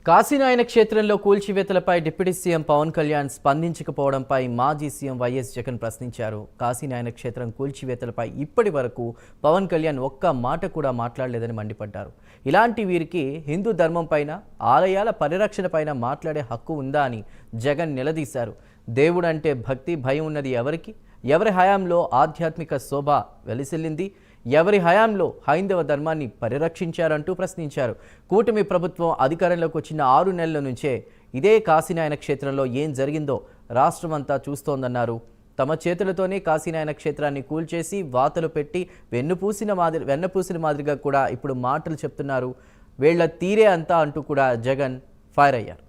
కాశీనాయన క్షేత్రంలో కూల్చివేతలపై deputy CM Pawan Kalyan స్పందించకపోవడంపై మాజీ CM YS Jagan ప్రశ్నించారు. కాశీనాయన క్షేత్రం కూల్చివేతలపై ఇప్పటి వరకు పవన్ కళ్యాణ్ ఒక్క మాట కూడా మాట్లాడలేదని మండిపడ్డారు. ఇలాంటి వీరికి హిందూ ధర్మం పైన, ఆలయాల పరిరక్షణ పైన మాట్లాడే హక్కు ఉందా అని జగన్ నిలదీశారు. దేవుడంటే భక్తి భయం ఉన్నది ఎవరికి? ఎవరి హయాంలో ఆధ్యాత్మిక శోభ వెలిసిల్లింది? ఎవరి హయాంలో హైందవ ధర్మాన్ని పరిరక్షించారంటూ ప్రశ్నించారు. కూటమి ప్రభుత్వం అధికారంలోకి వచ్చిన 6 నెలల నుంచే ఇదే కాశీనాయన క్షేత్రంలో ఏం జరిగిందో రాష్ట్రమంతా చూస్తోందన్నారు. తమ చేతులతోనే కాశీనాయన క్షేత్రాన్ని కూల్చేసి వాతలు పెట్టి వెన్నపూసిన మాదిరిగా కూడా ఇప్పుడు మాటలు చెప్తున్నారు. వీళ్ల తీరే అంతా అంటూ కూడా జగన్ ఫైర్ అయ్యారు.